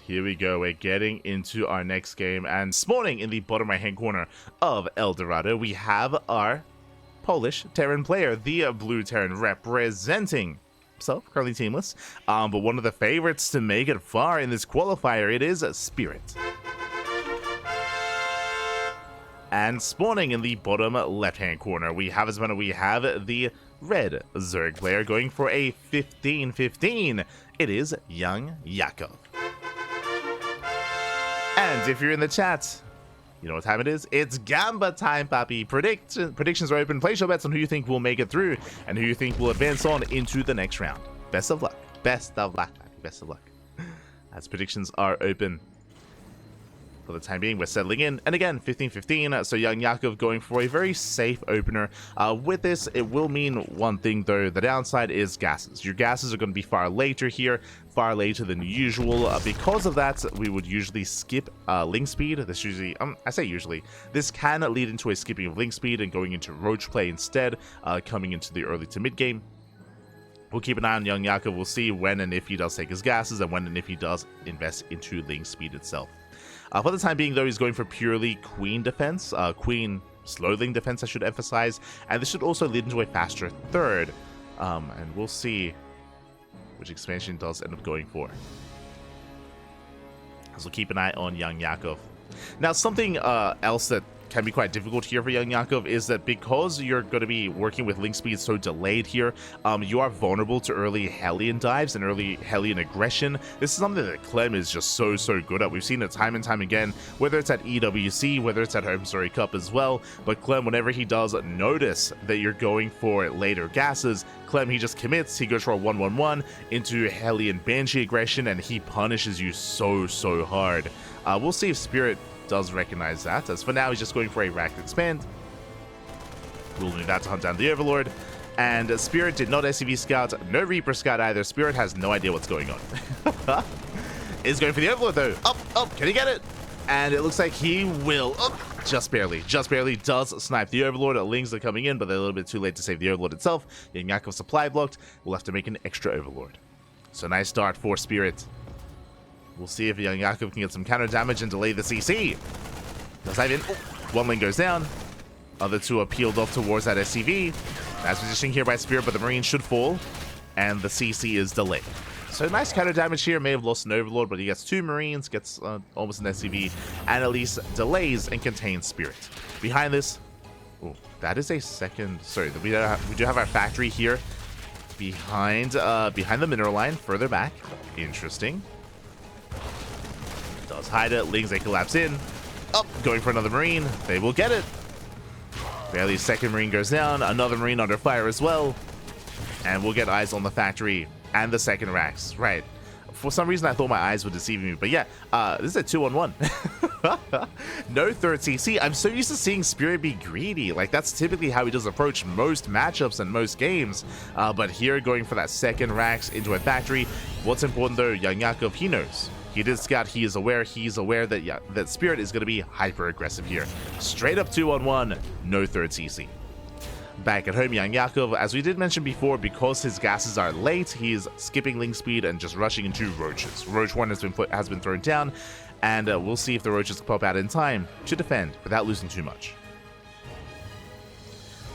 Here we go, we're getting into our next game, and spawning in the bottom right hand corner of El Dorado, we have our Polish Terran player, the blue Terran representing himself, currently teamless, but one of the favorites to make it far in this qualifier, it is Spirit. And spawning in the bottom left hand corner, we have the red Zerg player going for a 15-15. It is YoungYakov. And if you're in the chat, you know what time it is? It's Gamba time, papi. Predictions are open. Place your bets on who you think will make it through and who you think will advance on into the next round. Best of luck. Best of luck, papi. Best of luck. As predictions are open. For the time being, we're settling in. And again, 15-15, so YoungYakov going for a very safe opener. With this, it will mean one thing, though. The downside is gases. Your gases are going to be far later here, far later than usual. Because of that, we would usually skip link speed. This usually, I say usually, this can lead into a skipping of link speed and going into roach play instead, coming into the early to mid game. We'll keep an eye on YoungYakov. We'll see when and if he does take his gases and when and if he does invest into link speed itself. For the time being, though, he's going for purely Queen defense, Queen slowing defense, I should emphasize, and this should also lead into a faster third, and we'll see which expansion does end up going for. So keep an eye on YoungYakov. Now, something else that can be quite difficult here for YoungYakov is that because you're going to be working with link speed so delayed here, you are vulnerable to early Hellion dives and early Hellion aggression. This is something that Clem is just so good at. We've seen it time and time again, whether it's at EWC, whether it's at Home Story Cup as well. But Clem, whenever he does notice that you're going for later gases, Clem, he just commits, he goes for a 1-1-1 into Hellion Banshee aggression, and he punishes you so hard. We'll see if Spirit does recognize that, as for now he's just going for a racked expand. We'll move out to hunt down the Overlord, and Spirit did not SCV scout, no Reaper scout either. Spirit has no idea what's going on. Is going for the Overlord though. Up, can he get it? And it looks like he will. Just barely does snipe the Overlord. Lings are coming in, but they're a little bit too late to save the Overlord itself. YoungYakov supply blocked. We'll have to make an extra Overlord. So nice start for Spirit. We'll see if YoungYakov can get some counter damage and delay the CC. Does dive in. One lane goes down. Other two are peeled off towards that SCV. Nice positioning here by Spirit, but the Marine should fall. And the CC is delayed. So nice counter damage here. May have lost an Overlord, but he gets two Marines, gets almost an SCV, and at least delays and contains Spirit. Behind this, that is a second. Sorry, we do have our factory here behind the mineral line, further back. Interesting. Does hide it. Lings, they collapse in. Going for another Marine. They will get it. Barely, second Marine goes down. Another Marine under fire as well. And we'll get eyes on the factory and the second racks. Right. For some reason, I thought my eyes were deceiving me. But yeah, this is a 2-on-1. No third CC. I'm so used to seeing Spirit be greedy. Like, that's typically how he does approach most matchups and most games. But here, going for that second racks into a factory. What's important, though, YoungYakov, he knows. He did scout, he is aware that that Spirit is going to be hyper aggressive here. Straight up 2-on-1, no third CC. Back at home, YoungYakov, as we did mention before, because his gases are late, he's skipping link speed and just rushing into roaches. Roach 1 has been thrown down, and we'll see if the roaches pop out in time to defend without losing too much.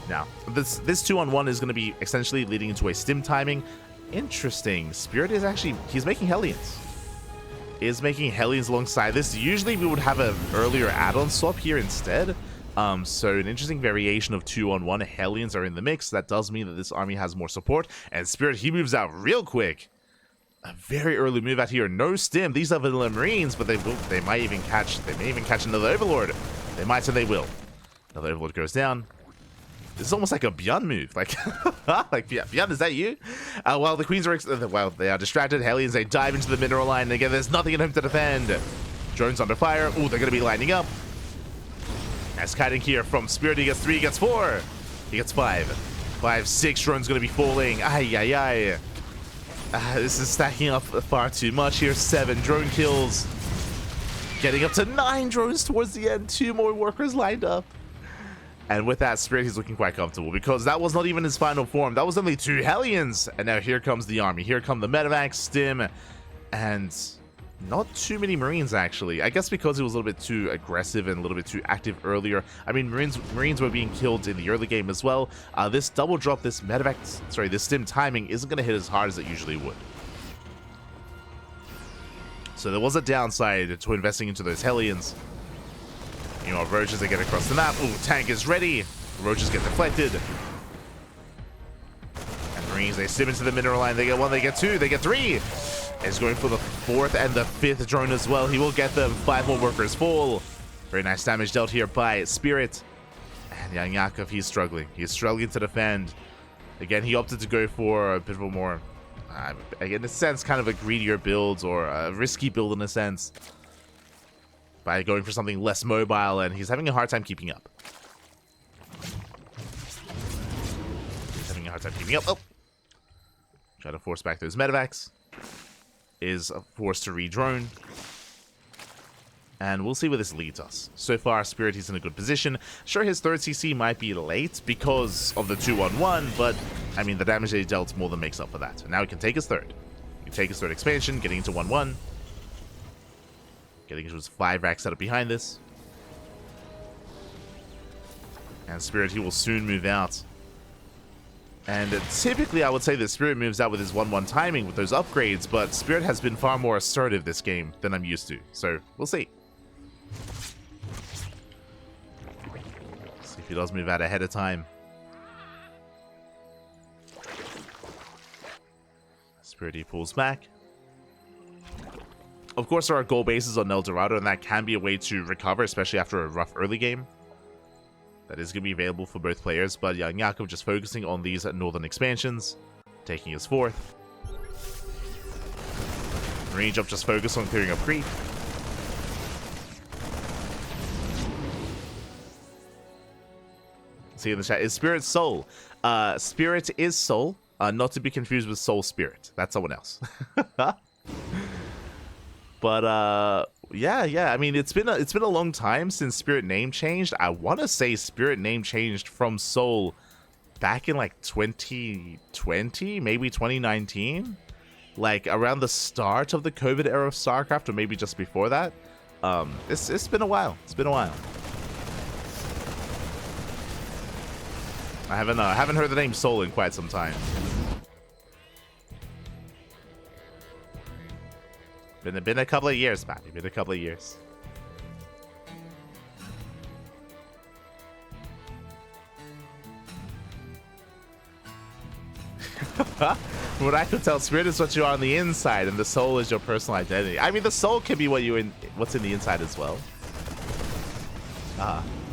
Now, this 2-on-1 is going to be essentially leading into a stim timing. Interesting. Spirit is actually, he's making Hellions. Is making Hellions alongside this. Usually we would have an earlier add-on swap here instead. So an interesting variation of 2-on-1. Hellions are in the mix. That does mean that this army has more support. And Spirit, he moves out real quick. A very early move out here. No stim. These are vanilla Marines, but they may even catch another Overlord. They might, and they will. Another Overlord goes down. This is almost like a Beyond move. Like, Beyond, is that you? While the Queens are, they are distracted. Hellions, they dive into the mineral line. And again, there's nothing at home to defend. Drones under fire. They're going to be lining up. Nice kiting here from Spirit. He gets 3, he gets 4. He gets 5. 6 drones going to be falling. Ay. This is stacking up far too much here. 7 drone kills. Getting up to 9 drones towards the end. 2 more workers lined up. And with that, Spirit, he's looking quite comfortable because that was not even his final form. That was only 2 Hellions. And now here comes the army. Here come the Medivac, Stim, and Not too many Marines, actually. I guess because it was a little bit too aggressive and a little bit too active earlier. I mean, Marines were being killed in the early game as well. This double drop, this stim timing isn't going to hit as hard as it usually would. So there was a downside to investing into those Hellions. You know, Roaches, they get across the map. Ooh, tank is ready. Roaches get deflected. And Marines, they stim into the mineral line. They get 1, they get 2, they get 3. He's going for the 4th and the 5th drone as well. He will get them. 5 more workers fall. Very nice damage dealt here by Spirit. And YoungYakov, he's struggling. He's struggling to defend. Again, he opted to go for a bit of a more, in a sense, kind of a greedier build, or a risky build in a sense, by going for something less mobile, and he's having a hard time keeping up. Oh! Try to force back those medevacs. Is forced to re-drone. And we'll see where this leads us. So far, Spirit, he's in a good position. Sure, his 3rd CC might be late because of the 2-1-1, but, I mean, the damage that he dealt more than makes up for that. And now he can take his 3rd. He can take his 3rd expansion, getting into 1-1. Getting into his 5 rack setup behind this. And Spirit, he will soon move out. And typically, I would say that Spirit moves out with his 1-1 timing with those upgrades, but Spirit has been far more assertive this game than I'm used to. So, we'll see. See if he does move out ahead of time. Spirit, he pulls back. Of course, there are goal bases on El Dorado, and that can be a way to recover, especially after a rough early game. That is going to be available for both players, but YoungYakov just focusing on these northern expansions, taking his 4th. Marine Jump just focused on clearing up creep. See in the chat, is Spirit Soul? Spirit is Soul, not to be confused with Soul Spirit. That's someone else. But, yeah. I mean, it's been a long time since Spirit name changed. I want to say Spirit name changed from Soul back in like 2020, maybe 2019, like around the start of the COVID era of StarCraft, or maybe just before that. It's been a while. It's been a while. I haven't heard the name Soul in quite some time. Been a couple of years, man. Been a couple of years. What I could tell, Spirit is what you are on the inside, and the soul is your personal identity. I mean, the soul can be what's in the inside as well.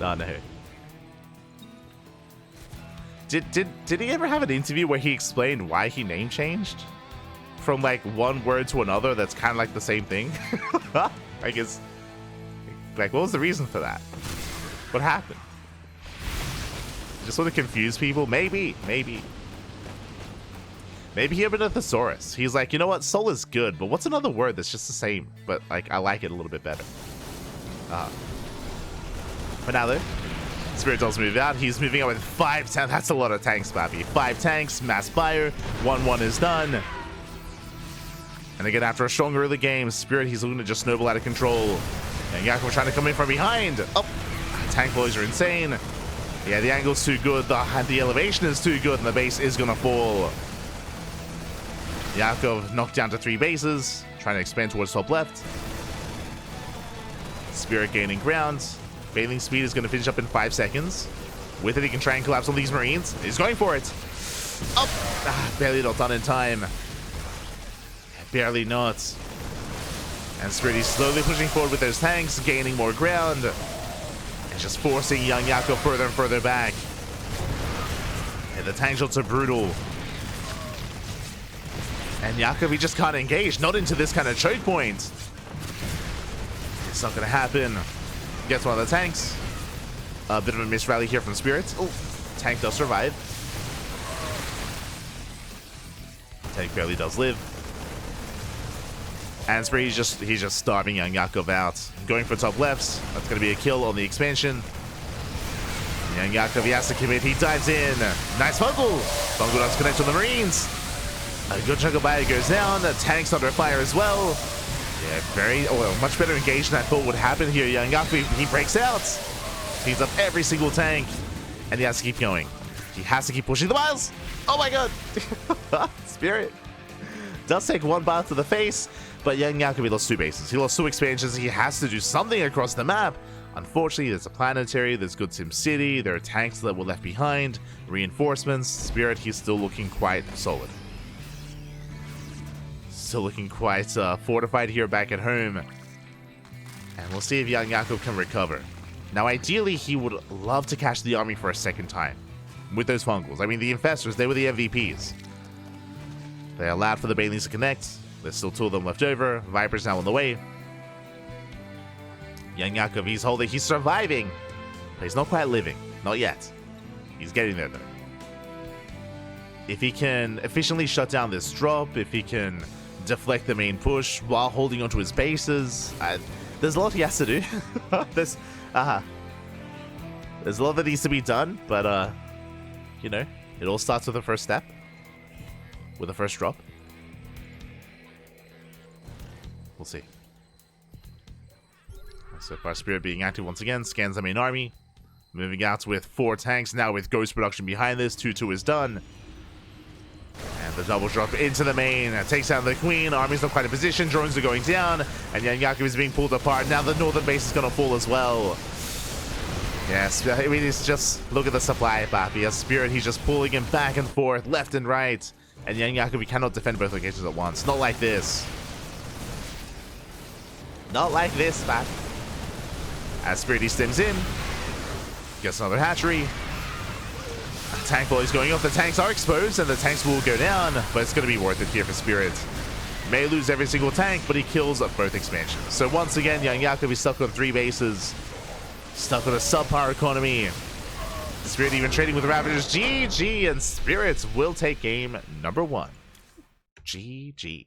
No. Did he ever have an interview where he explained why he name changed? From like one word to another that's kind of like the same thing. I guess, like, what was the reason for that? What happened? Just want to confuse people? Maybe he had a thesaurus. He's like, you know what, soul is good, but what's another word that's just the same, but like I like it a little bit better. But now though, Spirit does move out. He's moving out with 5 tanks. That's a lot of tanks, Bappy. 5 tanks, mass fire, 1-1 is done. And again, after a strong early game, Spirit, he's looking to just snowball out of control. And YoungYakov trying to come in from behind. Oh, tank volleys are insane. Yeah, the angle's too good, the elevation is too good, and the base is going to fall. Yakov knocked down to 3 bases, trying to expand towards top left. Spirit gaining ground. Bailing speed is going to finish up in 5 seconds. With it, he can try and collapse on these Marines. He's going for it. Oh, barely not done in time. Barely not. And Spirit is slowly pushing forward with those tanks, gaining more ground. And just forcing YoungYakov further and further back. And the tank shots are brutal. And Yakov, he just can't engage. Not into this kind of choke point. It's not going to happen. Gets one of the tanks. A bit of a missed rally here from Spirit. Oh, tank does survive. Tank barely does live. And Spirit, he's just starving YoungYakov out. Going for top lefts. That's going to be a kill on the expansion. YoungYakov, he has to commit. He dives in. Nice Fungal. Fungal does connect to the Marines. A good chunk of bio goes down. The tank's under fire as well. Yeah, much better engaged than I thought would happen here. YoungYakov, he breaks out. Cleans up every single tank. And he has to keep going. He has to keep pushing the miles. Oh my god. Spirit does take one bar to the face, but YoungYakov lost 2 bases. He lost 2 expansions. He has to do something across the map. Unfortunately, there's a planetary, there's Good Sim City, there are tanks that were left behind, reinforcements. Spirit, he's still looking quite solid. Still looking quite fortified here back at home. And we'll see if YoungYakov can recover. Now, ideally, he would love to catch the army for a second time with those fungals. I mean, the Infestors, they were the MVPs. They allowed for the Banelings to connect. There's still 2 of them left over. Viper's now on the way. YoungYakov, he's holding, he's surviving. But he's not quite living. Not yet. He's getting there, though. If he can efficiently shut down this drop, if he can deflect the main push while holding onto his bases, there's a lot he has to do. There's a lot that needs to be done, but, you know, it all starts with the first step. With the first drop. We'll see. So far, Spirit being active once again, scans the main army. Moving out with 4 tanks, now with Ghost production behind this. 2-2 is done. And the double drop into the main. Takes down the Queen. Army's not quite in position. Drones are going down. And YoungYakov is being pulled apart. Now the northern base is going to fall as well. Yes, I mean, it's just, look at the supply, Bappy. As Spirit, he's just pulling him back and forth, left and right. And YoungYakov, he cannot defend both locations at once. Not like this. Not like this, Bappy. As Spirit, he stems in. Gets another hatchery. Tank volley is going off. The tanks are exposed, and the tanks will go down. But it's going to be worth it here for Spirit. May lose every single tank, but he kills both expansions. So once again, YoungYakov is stuck on 3 bases. Stuck with a subpar economy. Spirit even trading with the Ravagers. GG, and Spirit will take game number 1. GG.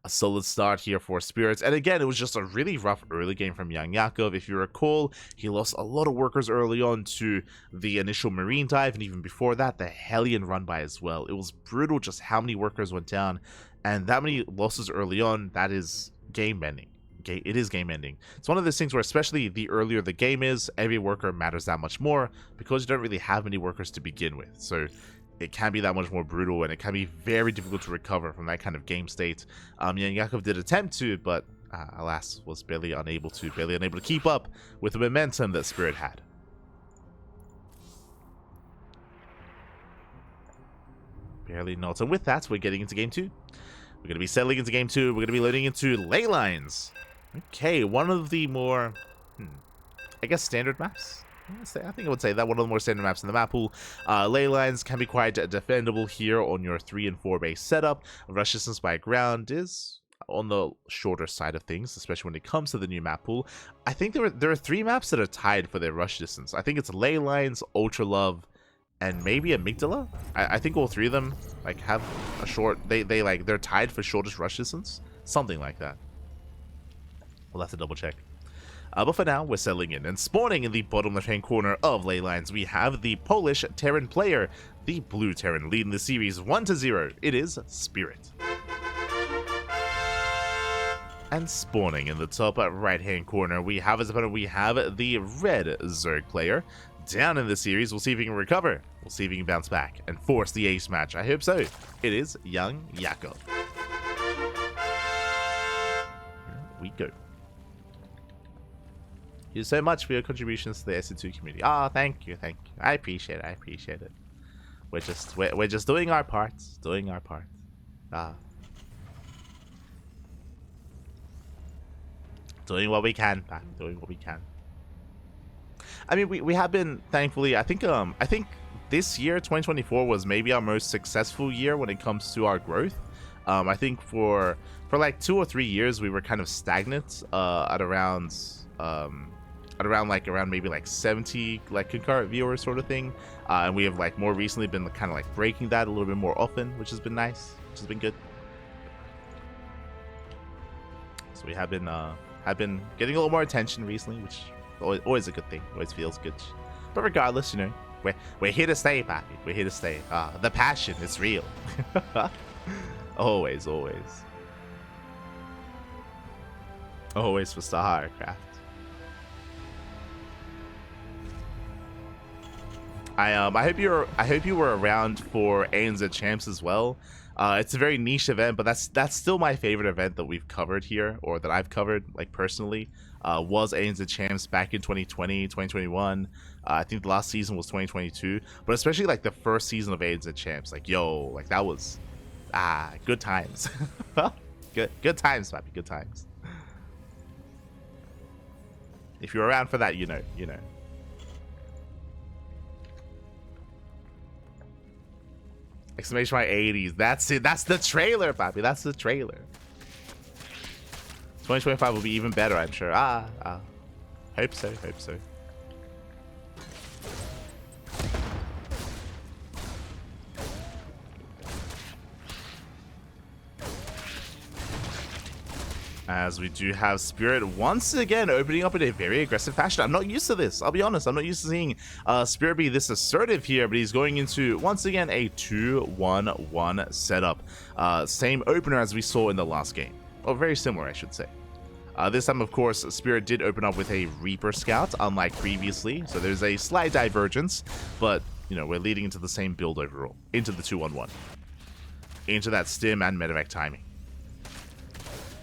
A solid start here for Spirits. And again, it was just a really rough early game from YoungYakov. If you recall, he lost a lot of workers early on to the initial Marine dive, and even before that, the Hellion run by as well. It was brutal just how many workers went down, and that many losses early on, that is game-ending. It is game-ending. It's one of those things where, especially the earlier the game is, every worker matters that much more, because you don't really have many workers to begin with. So it can be that much more brutal, and it can be very difficult to recover from that kind of game state. YoungYakov did attempt to, but alas, was barely unable to keep up with the momentum that Spirit had. Barely not. And with that, we're getting into game 2. We're going to be settling into game 2. We're going to be loading into ley lines. Okay, one of the more, I guess, standard maps. I think I would say that one of the more standard maps in the map pool. Ley lines can be quite defendable here on your 3 and 4 base setup. Rush distance by ground is on the shorter side of things, especially when it comes to the new map pool. I think there are 3 maps that are tied for their rush distance. I think it's ley lines, Ultra Love, and maybe Amygdala. I think all 3 of them like have a short. They're tied for shortest rush distance, something like that. We'll have to double check. But for now, we're settling in, and spawning in the bottom left-hand corner of ley lines, we have the Polish Terran player, the blue Terran, leading the series 1-0. It is Spirit. And spawning in the top right-hand corner, we have as opponent, we have the red Zerg player. Down in the series, we'll see if he can recover. We'll see if he can bounce back and force the ace match. I hope so. It is YoungYakov. Here we go. Thank you so much for your contributions to the SC2 community. Ah, thank you. I appreciate it. We're just doing our parts, doing what we can, I mean, we have been, thankfully, I think this year, 2024, was maybe our most successful year when it comes to our growth. I think for like 2 or 3 years, we were kind of stagnant at around maybe like 70 like concurrent viewers sort of thing, and we have like more recently been kind of like breaking that a little bit more often, which has been nice, which has been good. So we have been getting a little more attention recently, which is always a good thing, always feels good. But regardless, you know, we're here to stay, Pappy. We're here to stay. The passion is real. Always. Always for StarCraft. I hope you were around for ANZ Champs as well. It's a very niche event, but that's still my favorite event that we've covered here, or that I've covered, like, personally. Was ANZ Champs back in 2020, 2021. I think the last season was 2022, but especially like the first season of ANZ Champs, like, yo, like, that was good times. good times, Pappy, good times. If you're around for that, you know. Exclamation mark 80s. That's it. That's the trailer, Pappy. That's the trailer. 2025 will be even better, I'm sure. Hope so. Hope so. As we do have Spirit once again opening up in a very aggressive fashion. I'm not used to this. I'll be honest. I'm not used to seeing Spirit be this assertive here, but he's going into, once again, a 2-1-1 setup. Same opener as we saw in the last game. Or very similar, I should say. This time, of course, Spirit did open up with a Reaper Scout, unlike previously. So there's a slight divergence, but, you know, we're leading into the same build overall. Into the 2-1-1. Into that stim and medevac timing.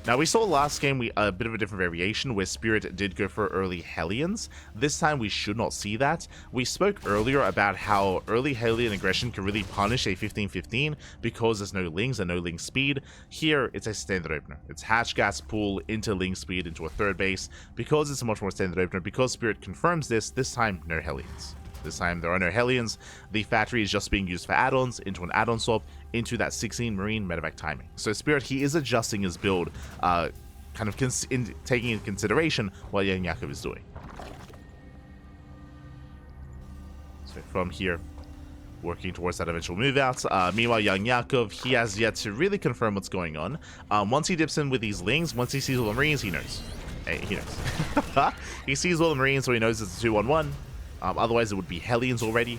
Now, we saw last game a bit of a different variation where Spirit did go for early Hellions. This time, we should not see that. We spoke earlier about how early Hellion aggression can really punish a 15-15 because there's no Lings and no Ling speed. Here, it's a standard opener. It's Hatch Gas Pool into Ling speed into a third base. Because it's a much more standard opener, because Spirit confirms this time, no Hellions. This time, there are no Hellions. The factory is just being used for add-ons into an add-on swap into that 16 Marine medevac timing. So Spirit, he is adjusting his build, kind of taking into consideration what YoungYakov is doing. So from here, working towards that eventual move out. Meanwhile, YoungYakov, he has yet to really confirm what's going on. Once he dips in with these Lings, once he sees all the Marines, he knows. He knows. He sees all the Marines, so he knows it's a 2-1-1. Otherwise, it would be Hellions already.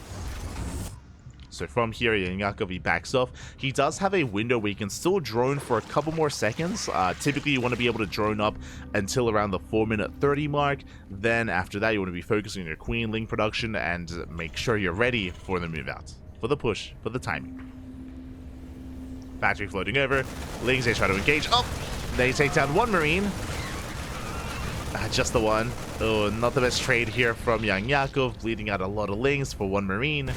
So from here, YoungYakov, he backs off. He does have a window where he can still drone for a couple more seconds. Typically, you want to be able to drone up until around the 4-minute 30 mark. Then after that, you want to be focusing on your Queen Ling production and make sure you're ready for the move out, for the push, for the timing. Factory floating over. Lings, they try to engage. Oh, they take down one Marine. Just the one. Oh, not the best trade here from YoungYakov, bleeding out a lot of Lings for one Marine.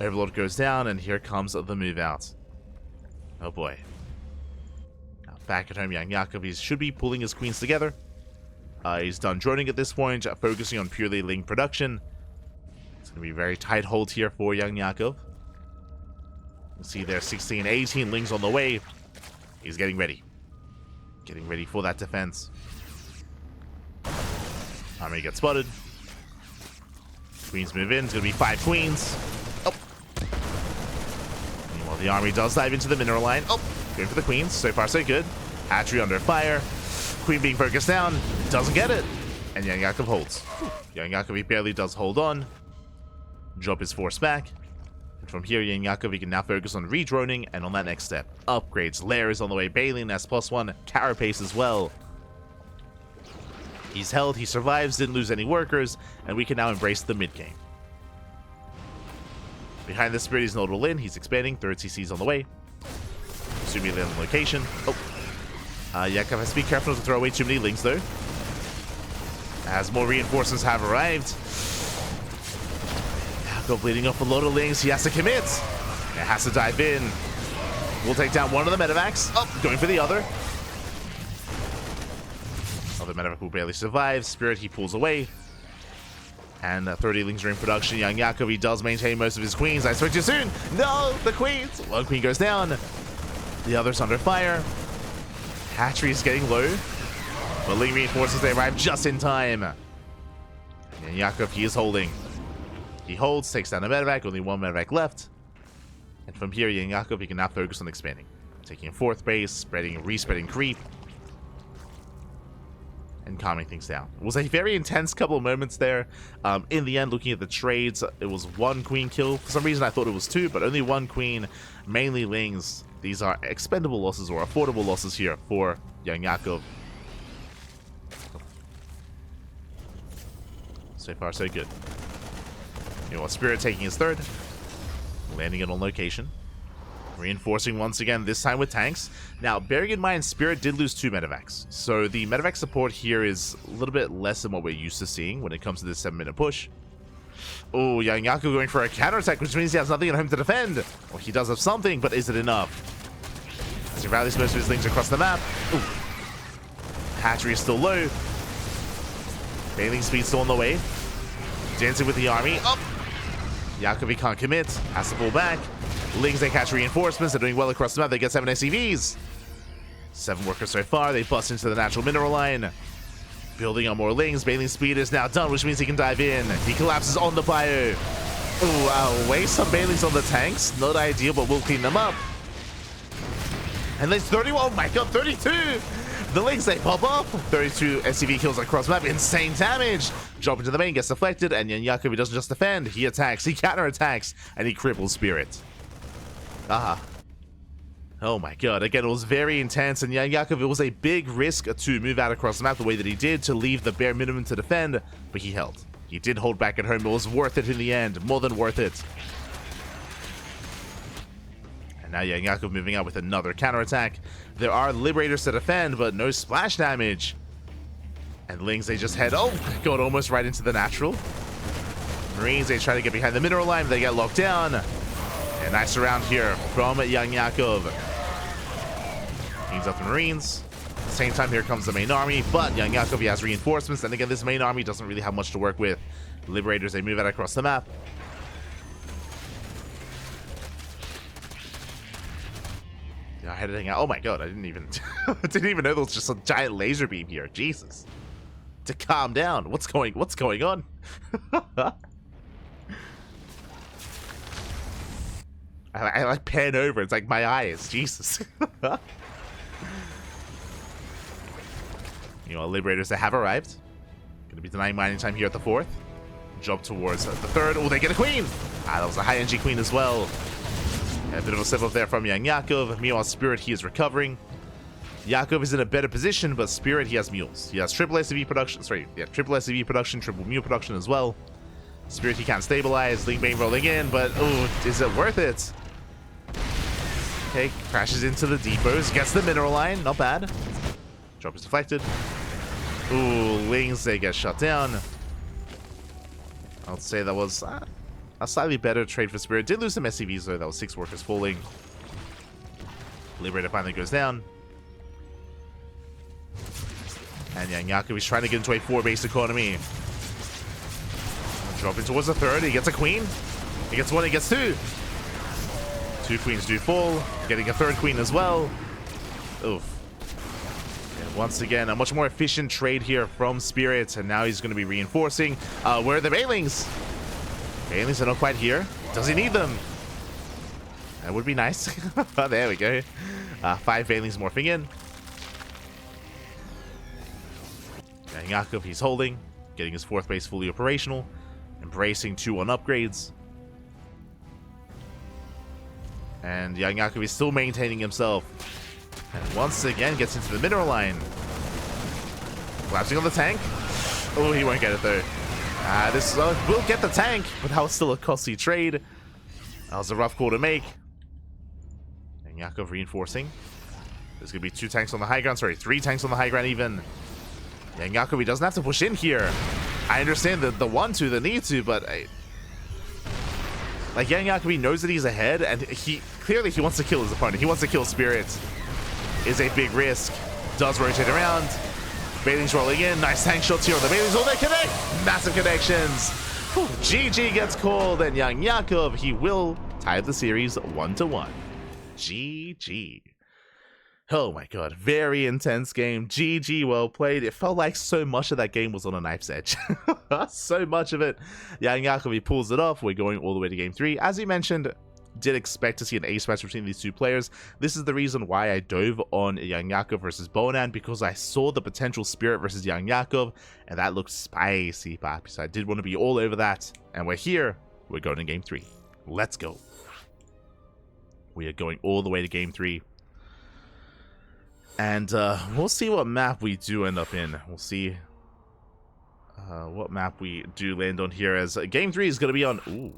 Overlord goes down, and here comes the move out. Oh boy. Now back at home, YoungYakov, he should be pulling his queens together. He's done droning at this point, focusing on purely Ling production. It's going to be a very tight hold here for YoungYakov. You see there 16, 18 Lings on the way. He's getting ready. Getting ready for that defense. Army gets spotted. Queens move in. It's going to be 5 queens. Oh. Meanwhile, the army does dive into the mineral line. Oh, going for the queens. So far, so good. Hatchery under fire. Queen being focused down. Doesn't get it. And YoungYakov holds. YoungYakov, he barely does hold on. Drop his force back. And from here, YoungYakov, he can now focus on redroning and on that next step. Upgrades. Lair is on the way. Baleen has +1. Carapace as well. He's held, he survives, didn't lose any workers, and we can now embrace the mid-game. Behind the Spirit, he's nodal in, he's expanding, third CC's on the way. Assuming they're in the location. Oh. Yakov has to be careful not to throw away too many Lings, though. As more reinforcements have arrived. Yakov bleeding off a load of Lings, he has to commit. It has to dive in. We'll take down one of the medevacs. Oh, going for the other. Other medevac will barely survive. Spirit, he pulls away. And 30 Lings are in production. YoungYakov, he does maintain most of his queens. I spoke too soon. No, the queens. One queen goes down. The other's under fire. Hatchery is getting low. But Ling reinforcements, they arrive just in time. YoungYakov, he is holding. He holds, takes down a medevac. Only one medevac left. And from here, YoungYakov, he can now focus on expanding. Taking a fourth base, respreading creep. And calming things down. It was a very intense couple of moments there. In the end, looking at the trades, it was 1 queen kill. For some reason, I thought it was 2, but only 1 queen, mainly Lings. These are expendable losses or affordable losses here for YoungYakov. So far, so good. You know what? Spirit taking his third. Landing it on location. Reinforcing once again, this time with tanks. Now, bearing in mind, Spirit did lose 2 medevacs. So the medevac support here is a little bit less than what we're used to seeing when it comes to this 7-minute push. Oh, YoungYakov going for a counterattack, which means he has nothing at home to defend. Well, he does have something, but is it enough? As he rallies most of his links across the map. Ooh. Hatchery is still low. Bailing speed still on the way. Dancing with the army. Up. Yakov, he can't commit. Has to pull back. Lings, they catch reinforcements. They're doing well across the map. They get 7 SCVs. 7 workers so far. They bust into the natural mineral line. Building on more Lings. Bailing speed is now done, which means he can dive in. He collapses on the bio. Ooh, I'll waste some Bailings on the tanks. Not ideal, but we'll clean them up. And there's 31. Oh my god, 32. The Lings, they pop up. 32 SCV kills across map. Insane damage. Drop into the main, gets deflected, and YoungYakov, he doesn't just defend. He attacks, he counterattacks, and he cripples Spirit. Ah. Oh my god. Again, it was very intense, and YoungYakov, it was a big risk to move out across the map the way that he did, to leave the bare minimum to defend, but he held. He did hold back at home. It was worth it in the end. More than worth it. And now YoungYakov moving out with another counterattack. There are Liberators to defend, but no splash damage. And Lings, they just head, oh god, almost right into the natural. Marines, they try to get behind the mineral line, but they get locked down. And nice round here from YoungYakov. Cleans up the Marines. At the same time, here comes the main army, but YoungYakov, he has reinforcements, and again, this main army doesn't really have much to work with. Liberators, they move out across the map. Yeah, heading out. Oh my god, I didn't even I didn't even know there was just a giant laser beam here. Jesus. To calm down. What's going on? I like pan over. It's like my eyes. Jesus. You know, Liberators, they have arrived. Gonna be denying mining time here at the 4th. Jump towards the 3rd. Oh, they get a queen. Ah, that was a high NG queen as well. A bit of a slip up there from YoungYakov. Meanwhile, Spirit, he is recovering. Yakov is in a better position, but Spirit, he has mules. He has triple SCV production. Sorry, yeah, triple SCV production, triple mule production as well. Spirit, he can't stabilize. Link Bane rolling in, but oh, is it worth it? Okay, crashes into the depots, gets the mineral line. Not bad. Drop is deflected. Ooh, Lings, they get shut down. I would say that was a slightly better trade for Spirit. Did lose some SCVs though. That was 6 workers falling. Liberator finally goes down. And YoungYakov is trying to get into a 4-base economy. Dropping towards the 3rd. He gets a queen. He gets 1, he gets 2. 2 queens do fall. Getting a 3rd queen as well. Oof. And once again, a much more efficient trade here from Spirit. And now he's going to be reinforcing. Where are the Bailings? Bailings are not quite here. Does he need them? That would be nice. There we go. 5 Bailings morphing in. YoungYakov, he's holding, getting his 4th base fully operational, embracing 2-1 upgrades. And YoungYakov is still maintaining himself. And once again gets into the mineral line. Collapsing on the tank. Oh, he won't get it though. This will get the tank, but that was still a costly trade. That was a rough call to make. YoungYakov reinforcing. There's going to be 2 tanks on the high ground. Sorry, 3 tanks on the high ground even. YoungYakov, he doesn't have to push in here. I understand the want to, the need to, but like YoungYakov, he knows that he's ahead, and he clearly wants to kill his opponent. He wants to kill Spirit. Is a big risk. Does rotate around. Bailings rolling in. Nice tank shots here on the Bailings. Oh, they connect. Massive connections. Whew. GG gets called, and YoungYakov, he will tie the series 1-1. GG. Oh my god, very intense game. GG, well played. It felt like so much of that game was on a knife's edge. So much of it. YoungYakov, he pulls it off. We're going all the way to game 3. As you mentioned, did expect to see an ace match between these 2 players. This is the reason why I dove on YoungYakov versus Bonan, because I saw the potential Spirit versus YoungYakov, and that looked spicy, papi. So I did want to be all over that. And we're here. We're going to game 3. Let's go. We are going all the way to game 3. And we'll see what map we do end up in. We'll see. what map we do land on here, as game 3 is going to be on... Ooh,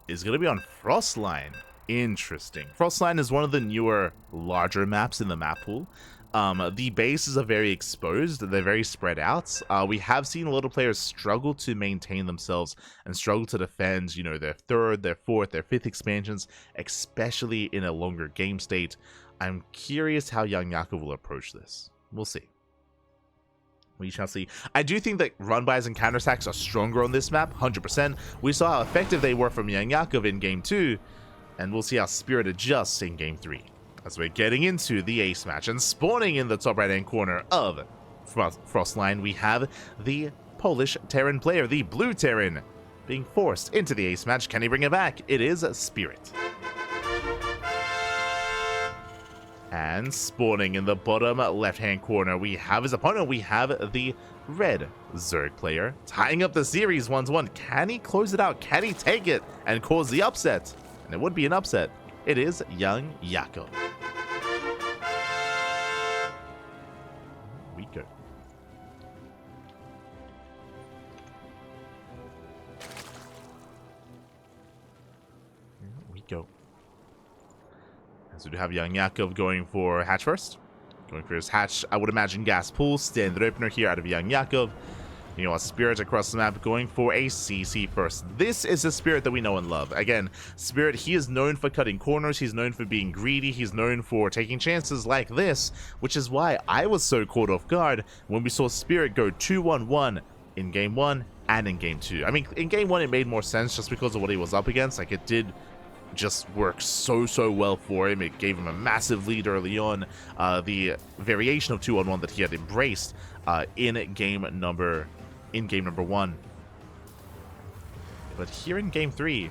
is going to be on Frostline. Interesting. Frostline is one of the newer, larger maps in the map pool. The bases are very exposed, they're very spread out. We have seen a lot of players struggle to maintain themselves and struggle to defend, you know, their third, their fourth, their fifth expansions, especially in a longer game state. I'm curious how YoungYakov will approach this. We'll see. We shall see. I do think that run-bys and counterattacks are stronger on this map, 100%. We saw how effective they were from YoungYakov in Game 2, and we'll see how Spirit adjusts in Game 3. As we're getting into the ace match, and spawning in the top right-hand corner of Frostline, we have the Polish Terran player, the blue Terran, being forced into the ace match. Can he bring it back? It is Spirit. And spawning in the bottom left-hand corner, we have his opponent. We have the red Zerg player, tying up the series 1-1. Can he close it out? Can he take it and cause the upset? And it would be an upset. It is YoungYakov. We go. Here we go. So we do have YoungYakov going for hatch first. Going for his hatch, I would imagine gas pool, standard opener here out of YoungYakov. You know, a Spirit across the map going for a CC first. This is the Spirit that we know and love. Again, Spirit, he is known for cutting corners, he's known for being greedy, he's known for taking chances like this, which is why I was so caught off guard when we saw Spirit go 2-1-1 in Game 1 and in Game 2. I mean, in Game 1 it made more sense just because of what he was up against. Like, it did just work so well for him. It gave him a massive lead early on. The variation of 2-on-1 that he had embraced in game number 1. But here in Game 3,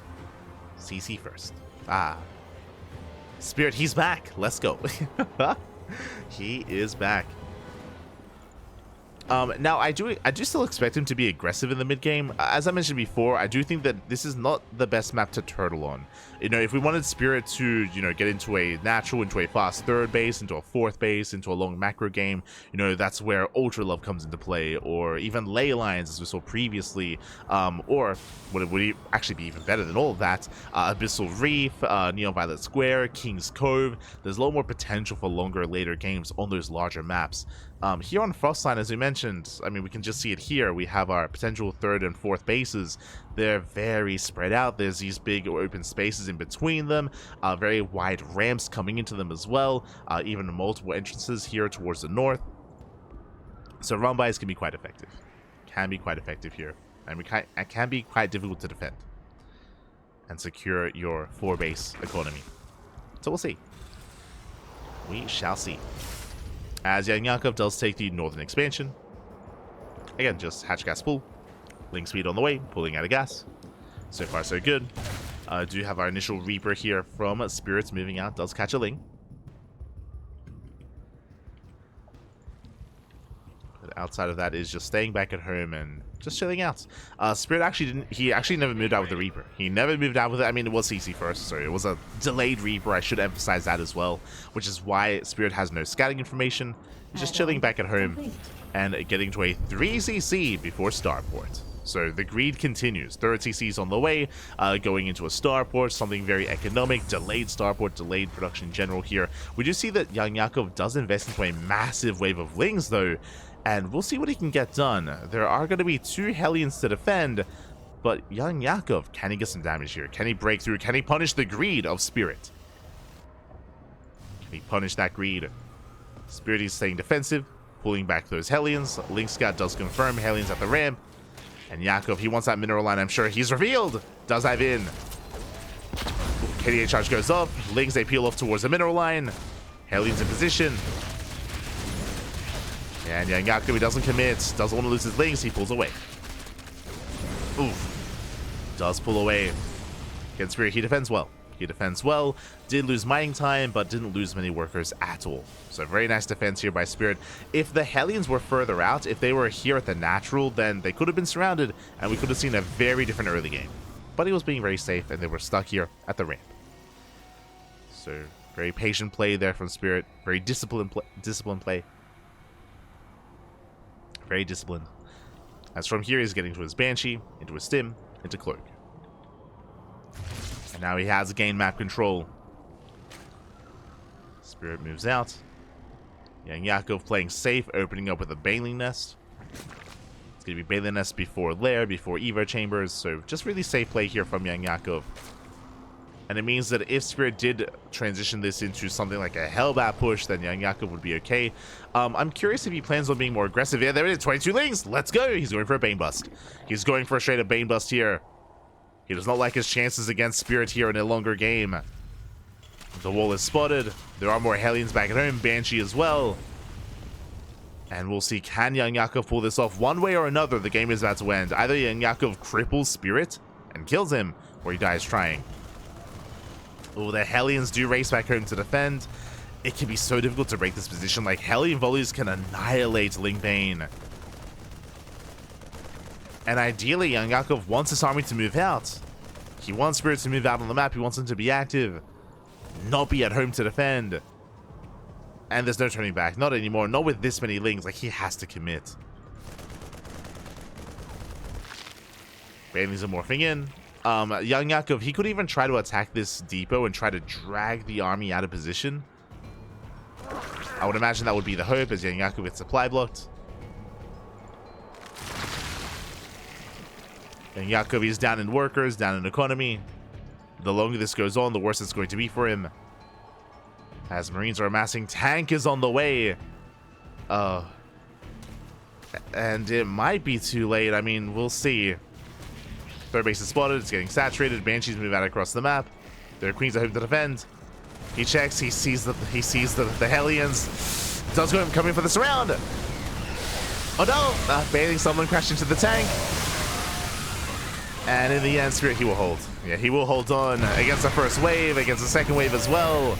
CC first. Spirit, he's back. Let's go. He is back. Now, I do still expect him to be aggressive in the mid game. As I mentioned before, I do think that this is not the best map to turtle on. You know, if we wanted Spirit to, you know, get into a natural, into a fast third base, into a fourth base, into a long macro game, you know, that's where Ultra Love comes into play, or even Ley Lines, as we saw previously, or would it actually be even better than all of that? Abyssal Reef, Neon Violet Square, King's Cove. There's a lot more potential for longer, later games on those larger maps. Here on Frostline, as we mentioned, I mean, we can just see it here. We have our potential third and fourth bases. They're very spread out. There's these big open spaces in between them, very wide ramps coming into them as well, even multiple entrances here towards the north. So run-bys can be quite effective. Can be quite effective here. And it can be quite difficult to defend and secure your 4-base economy. So we'll see. We shall see. As YoungYakov does take the northern expansion. Again, just hatch gas pool. Link speed on the way, pulling out of gas. So far, so good. Do have our initial Reaper here from Spirits moving out. Does catch a Ling. But outside of that is just staying back at home and just chilling out. Spirit actually never moved out with the Reaper. He never moved out with it. I mean, it was CC first, so it was a delayed Reaper. I should emphasize that as well, which is why Spirit has no scouting information. He's just chilling back at home and getting to a 3CC before Starport. So the greed continues. Third CC's on the way, going into a Starport, something very economic, delayed Starport, delayed production in general here. We do see that YoungYakov does invest into a massive wave of Lings though, and we'll see what he can get done. There are going to be 2 Hellions to defend, but YoungYakov, can he get some damage here? Can he break through? Can he punish the greed of Spirit? Can he punish that greed? Spirit is staying defensive, pulling back those Hellions. Link Scout does confirm Hellions at the ramp. And Yakov, he wants that mineral line, I'm sure. He's revealed. Does dive in. KDA charge goes up. Lings, they peel off towards the mineral line. Hellions in position. And YoungYakov, he doesn't commit. Doesn't want to lose his Lings. He pulls away. Oof. Does pull away. Against Spirit, he defends well. He defends well. Did lose mining time, but didn't lose many workers at all. So very nice defense here by Spirit. If the Hellions were further out, if they were here at the natural, then they could have been surrounded, and we could have seen a very different early game. But he was being very safe, and they were stuck here at the ramp. So very patient play there from Spirit. Very disciplined play. Very disciplined. As from here, he's getting to his Banshee, into his Stim, into Cloak. And now he has gained map control. Spirit moves out. YoungYakov playing safe, opening up with a Baneling Nest. It's going to be Baneling Nest before Lair, before Evo Chambers, so just really safe play here from YoungYakov. And it means that if Spirit did transition this into something like a Hellbat push, then YoungYakov would be okay. I'm curious if he plans on being more aggressive. Yeah, there it is, 22 Lings, let's go! He's going for a Bane Bust. He's going for a straight up Bane Bust here. He does not like his chances against Spirit here in a longer game. The wall is spotted. There are more Hellions back at home, Banshee as well. And we'll see, can YoungYakov pull this off? One way or another, the game is about to end. Either YoungYakov cripples Spirit and kills him, or he dies trying. Oh, the Hellions do race back home to defend. It can be so difficult to break this position. Like, Hellion volleys can annihilate Lingbane. And ideally, YoungYakov wants his army to move out. He wants Spirit to move out on the map. He wants him to be active, not be at home to defend. And there's no turning back. Not anymore. Not with this many Lings. Like, he has to commit. Banelings are morphing in. YoungYakov, he could even try to attack this depot and try to drag the army out of position. I would imagine that would be the hope, as YoungYakov gets supply blocked. YoungYakov is down in workers, down in economy. The longer this goes on, the worse it's going to be for him. As Marines are amassing, tank is on the way. And it might be too late. I mean, we'll see. Third base is spotted. It's getting saturated. Banshees move out across the map. Their queens are home to defend. He checks. He sees the Hellions. Does go coming for the surround. Oh no! Bathing someone crashed into the tank. And in the end, Spirit, he will hold. Yeah, he will hold on against the first wave, against the second wave as well.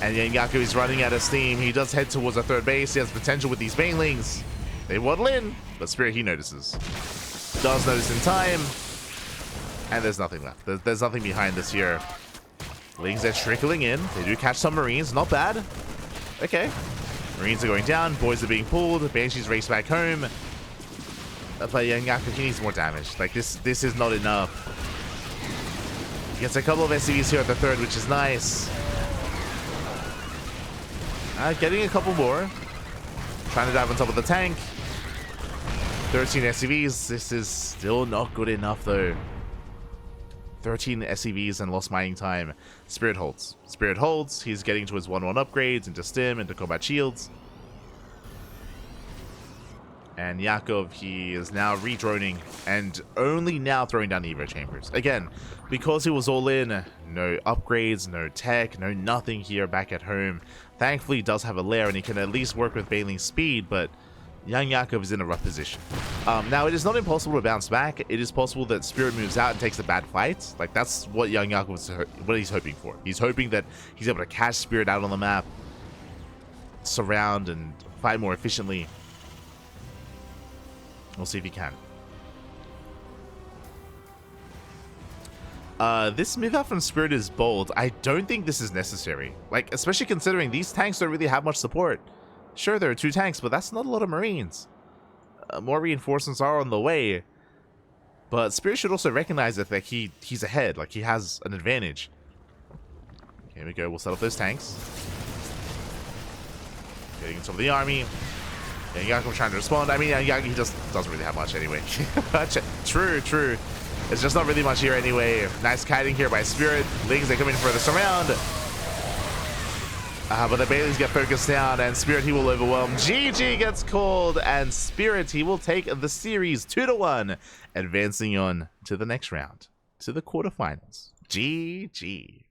And YoungYakov is running out of steam. He does head towards the third base. He has potential with these Banelings. They waddle in, but Spirit, he notices. Does notice in time. And there's nothing left. There's nothing behind this here. Lings are trickling in. They do catch some Marines. Not bad. Okay. Marines are going down. Boys are being pulled. Banshees race back home. But YoungYakov, he needs more damage. Like, this is not enough. He gets a couple of SCVs here at the third, which is nice. Getting a couple more. Trying to dive on top of the tank. 13 SCVs. This is still not good enough, though. 13 SCVs and lost mining time. Spirit holds. Spirit holds. He's getting to his 1-1 upgrades, into Stim, into combat shields. And Yakov, he is now redroning and only now throwing down Evo Chambers. Again, because he was all in, no upgrades, no tech, no nothing here back at home. Thankfully, he does have a lair and he can at least work with Baneling's speed, but YoungYakov is in a rough position. Now, it is not impossible to bounce back. It is possible that Spirit moves out and takes a bad fight. Like, that's what YoungYakov is, what he's hoping for. He's hoping that he's able to catch Spirit out on the map, surround, and fight more efficiently. We'll see if he can. This move out from Spirit is bold. I don't think this is necessary. Like, especially considering these tanks don't really have much support. Sure, there are 2 tanks, but that's not a lot of Marines. More reinforcements are on the way. But Spirit should also recognize that like, he's ahead. Like, he has an advantage. Here we go. We'll set up those tanks. Getting into the army. YoungYakov trying to respond. I mean, he just doesn't really have much anyway. True. It's just not really much here anyway. Nice kiting here by Spirit. Lings, they come in for the surround. But the Baileys get focused down, and Spirit, he will overwhelm. GG gets called, and Spirit, he will take the series 2-1, advancing on to the next round, to the quarterfinals. GG.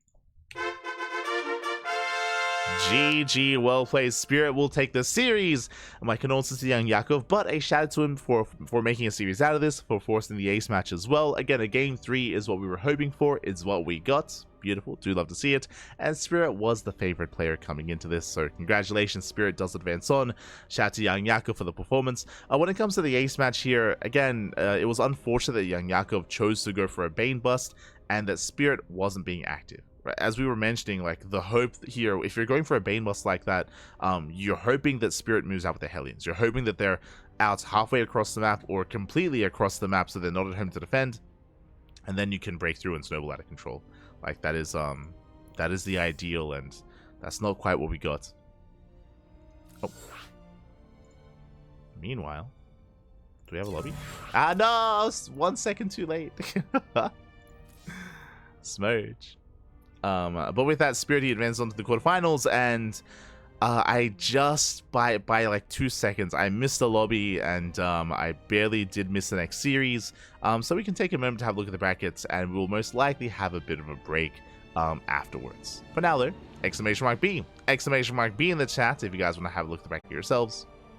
GG, well played. Spirit will take the series. My condolences to YoungYakov, but a shout out to him for making a series out of this, for forcing the ace match as well. Again, a game 3 is what we were hoping for. It's what we got. Beautiful. Do love to see it. And Spirit was the favorite player coming into this, so congratulations. Spirit does advance on. Shout out to YoungYakov for the performance. When it comes to the ace match here, again, it was unfortunate that YoungYakov chose to go for a Bane bust and that Spirit wasn't being active. as we were mentioning, like the hope here, if you're going for a Bane boss like that, you're hoping that Spirit moves out with the Hellions. You're hoping that they're out halfway across the map or completely across the map, so they're not at home to defend, and then you can break through and snowball out of control. Like that is the ideal, and that's not quite what we got. Oh. Meanwhile, do we have a lobby? Ah, no! 1 second too late. Smudge. But with that, Spirit, he advanced on to the quarterfinals, and I just, by like 2 seconds, I missed the lobby, and I barely did miss the next series. So we can take a moment to have a look at the brackets, and we'll most likely have a bit of a break afterwards. For now, though, !B! !B in the chat if you guys want to have a look at the bracket yourselves.